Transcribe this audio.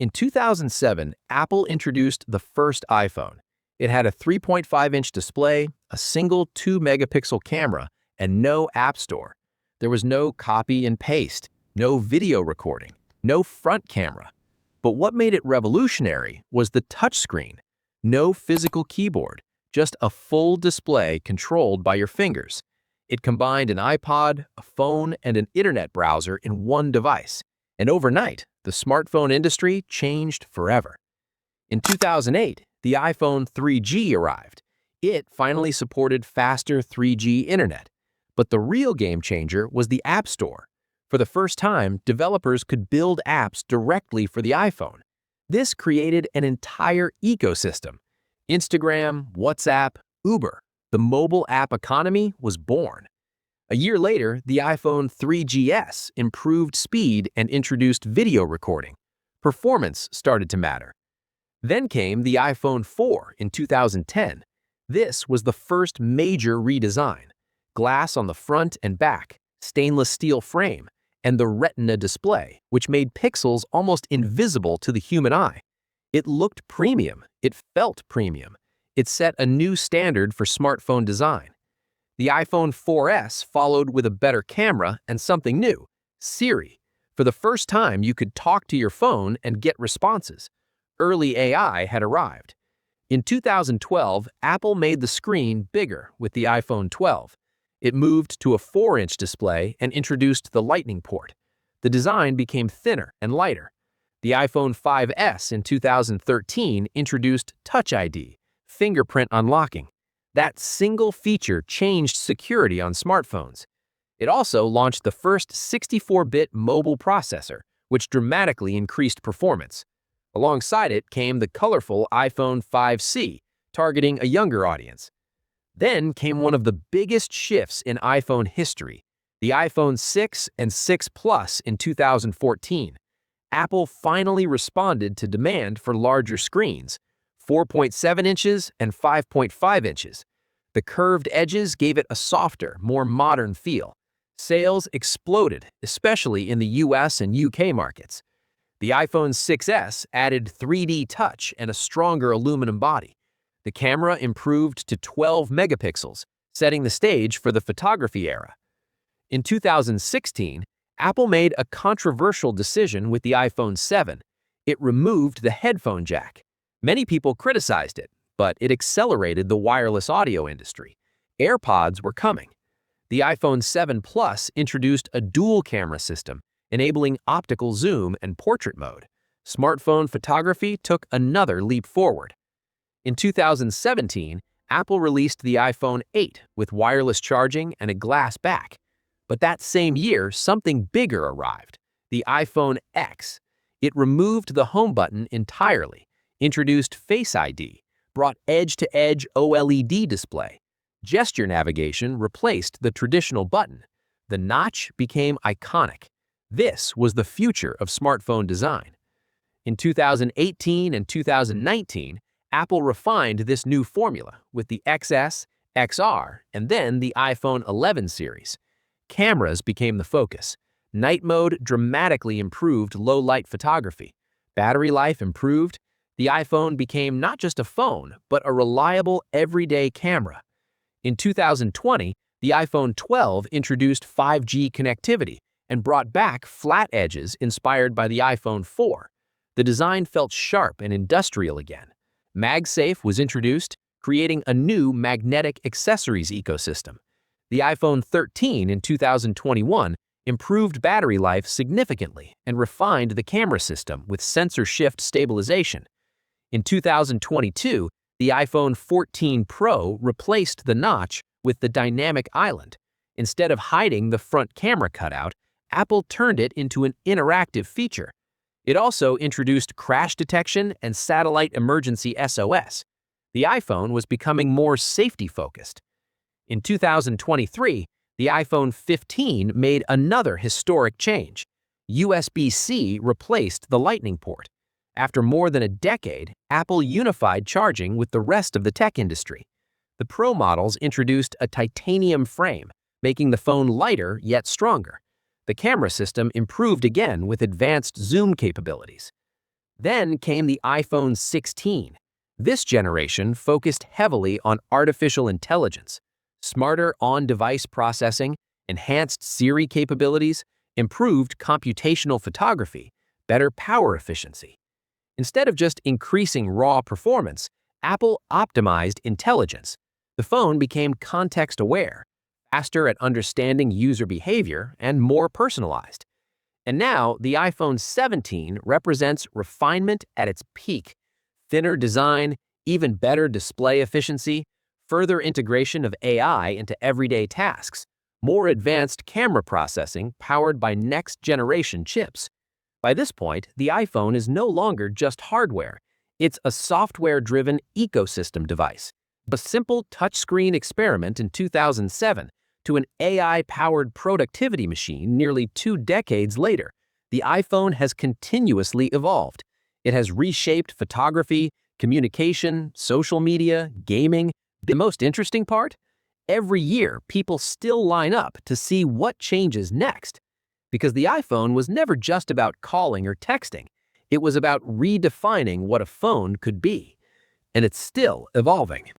In 2007, Apple introduced the first iPhone. It had a 3.5-inch display, a single 2-megapixel camera, and no app store. There was no copy and paste, no video recording, no front camera. But what made it revolutionary was the touchscreen. No physical keyboard, just a full display controlled by your fingers. It combined an iPod, a phone, and an internet browser in one device. And overnight, the smartphone industry changed forever. In 2008, the iPhone 3G arrived. It finally supported faster 3G internet. But the real game changer was the App Store. For the first time, developers could build apps directly for the iPhone. This created an entire ecosystem. Instagram, WhatsApp, Uber. The mobile app economy was born. A year later, the iPhone 3GS improved speed and introduced video recording. Performance started to matter. Then came the iPhone 4 in 2010. This was the first major redesign. Glass on the front and back, stainless steel frame, and the Retina Display, which made pixels almost invisible to the human eye. It looked premium. It felt premium. It set a new standard for smartphone design. The iPhone 4S followed with a better camera and something new, Siri. For the first time, you could talk to your phone and get responses. Early AI had arrived. In 2012, Apple made the screen bigger with the iPhone 12. It moved to a 4-inch display and introduced the Lightning port. The design became thinner and lighter. The iPhone 5S in 2013 introduced Touch ID, fingerprint unlocking. That single feature changed security on smartphones. It also launched the first 64-bit mobile processor, which dramatically increased performance. Alongside it came the colorful iPhone 5C, targeting a younger audience. Then came one of the biggest shifts in iPhone history, the iPhone 6 and 6 Plus in 2014. Apple finally responded to demand for larger screens, 4.7 inches and 5.5 inches. The curved edges gave it a softer, more modern feel. Sales exploded, especially in the US and UK markets. The iPhone 6S added 3D touch and a stronger aluminum body. The camera improved to 12 megapixels, setting the stage for the photography era. In 2016, Apple made a controversial decision with the iPhone 7. It removed the headphone jack. Many people criticized it, but it accelerated the wireless audio industry. AirPods were coming. The iPhone 7 Plus introduced a dual-camera system, enabling optical zoom and portrait mode. Smartphone photography took another leap forward. In 2017, Apple released the iPhone 8 with wireless charging and a glass back. But that same year, something bigger arrived, the iPhone X. It removed the home button entirely, introduced Face ID, brought edge-to-edge OLED display. Gesture navigation replaced the traditional button. The notch became iconic. This was the future of smartphone design. In 2018 and 2019, Apple refined this new formula with the XS, XR, and then the iPhone 11 series. Cameras became the focus. Night mode dramatically improved low-light photography. Battery life improved. The iPhone became not just a phone, but a reliable everyday camera. In 2020, the iPhone 12 introduced 5G connectivity and brought back flat edges inspired by the iPhone 4. The design felt sharp and industrial again. MagSafe was introduced, creating a new magnetic accessories ecosystem. The iPhone 13 in 2021 improved battery life significantly and refined the camera system with sensor shift stabilization. In 2022, the iPhone 14 Pro replaced the notch with the dynamic island. Instead of hiding the front camera cutout, Apple turned it into an interactive feature. It also introduced crash detection and satellite emergency SOS. The iPhone was becoming more safety-focused. In 2023, the iPhone 15 made another historic change. USB-C replaced the Lightning port. After more than a decade, Apple unified charging with the rest of the tech industry. The Pro models introduced a titanium frame, making the phone lighter yet stronger. The camera system improved again with advanced zoom capabilities. Then came the iPhone 16. This generation focused heavily on artificial intelligence, smarter on-device processing, enhanced Siri capabilities, improved computational photography, better power efficiency. Instead of just increasing raw performance, Apple optimized intelligence. The phone became context-aware, faster at understanding user behavior, and more personalized. And now, the iPhone 17 represents refinement at its peak. Thinner design, even better display efficiency, further integration of AI into everyday tasks, more advanced camera processing powered by next-generation chips. By this point, the iPhone is no longer just hardware. It's a software-driven ecosystem device. A simple touchscreen experiment in 2007 to an AI-powered productivity machine nearly 2 decades later, the iPhone has continuously evolved. It has reshaped photography, communication, social media, gaming. The most interesting part? Every year, people still line up to see what changes next. Because the iPhone was never just about calling or texting. It was about redefining what a phone could be. And it's still evolving.